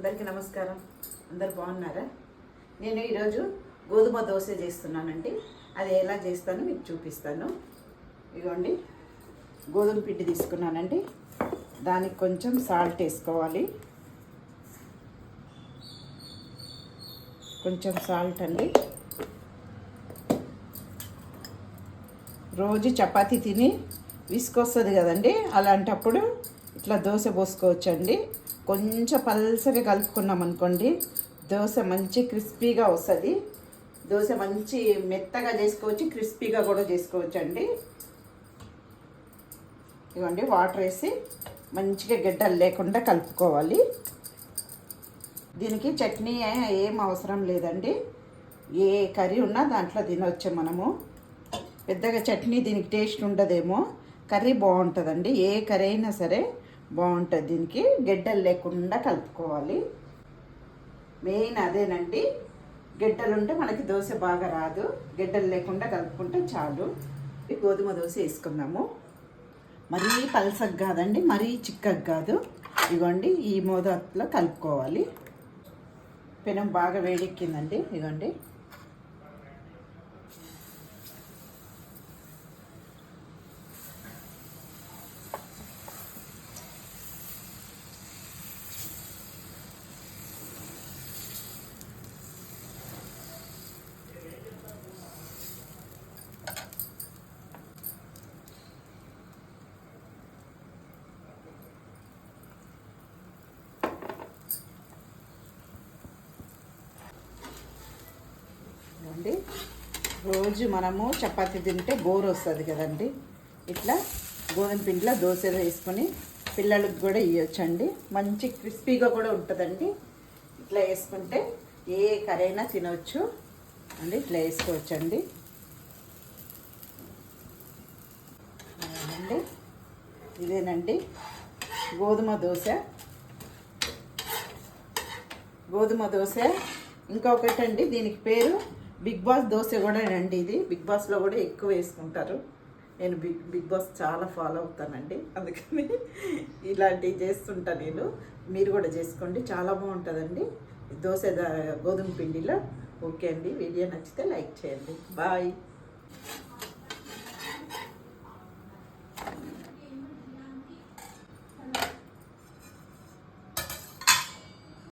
అందరికీ నమస్కారం. అందరు బాగున్నారా? నేను ఈరోజు గోధుమ దోశ చేస్తున్నానండి. అది ఎలా చేస్తానో మీకు చూపిస్తాను. ఇదిగోండి, గోధుమ పిండి తీసుకున్నానండి. దానికి కొంచెం సాల్ట్ వేసుకోవాలి. కొంచెం సాల్ట్ అండి. రోజు చపాతీ తిని విసుకొస్తుంది కదండి, అలాంటప్పుడు ఇట్లా దోశ పోసుకోవచ్చండి. కొంచెం పల్సగా కలుపుకున్నాం అనుకోండి, దోశ మంచి క్రిస్పీగా వస్తుంది. దోశ మంచి మెత్తగా చేసుకోవచ్చు, క్రిస్పీగా కూడా చేసుకోవచ్చు అండి. ఇవ్వండి, వాటర్ వేసి మంచిగా గడ్డలు లేకుండా కలుపుకోవాలి. దీనికి చట్నీ ఏం అవసరం లేదండి. ఏ కర్రీ ఉన్నా దాంట్లో తినవచ్చు మనము. పెద్దగా చట్నీ దీనికి టేస్ట్ ఉండదేమో, కర్రీ బాగుంటుందండి. ఏ కర్రీ అయినా సరే బాగుంటుంది. దీనికి గడ్డలు లేకుండా కలుపుకోవాలి. మెయిన్ అదేనండి. గడ్డలు ఉంటే మనకి దోశ బాగా రాదు. గడ్డలు లేకుండా కలుపుకుంటే చాలు. గోధుమ దోశ వేసుకుందాము. మరీ పలసగా కాదండి, మరీ చిక్కగా కాదు. ఇదిగోండి, ఈ మోతాదులో కలుపుకోవాలి. పెనం బాగా వేడెక్కిందండి. ఇదిగోండి, రోజు మనము చపాతీ తింటే బోర్ వస్తుంది కదండి. ఇట్లా గోధుమ పిండిలో దోశలు వేసుకొని పిల్లలకు కూడా ఇవ్వచ్చండి. మంచి క్రిస్పీగా కూడా ఉంటుందండి. ఇట్లా వేసుకుంటే ఏ కర్రీ అయినా తినవచ్చు అండి. ఇట్లా వేసుకోవచ్చండి. అండి, ఇదేనండి గోధుమ దోశ. గోధుమ దోశ ఇంకొకటి అండి, దీనికి పేరు బిగ్ బాస్ దోశ కూడా అండి. ఇది బిగ్ బాస్లో కూడా ఎక్కువ వేసుకుంటారు. నేను బిగ్ బాస్ చాలా ఫాలో అవుతానండి, అందుకని ఇలాంటివి చేస్తుంటా నేను. మీరు కూడా చేసుకోండి, చాలా బాగుంటుందండి దోశ గోధుమ పిండిలో. ఓకే అండి, వీడియో నచ్చితే లైక్ చేయండి. బాయ్.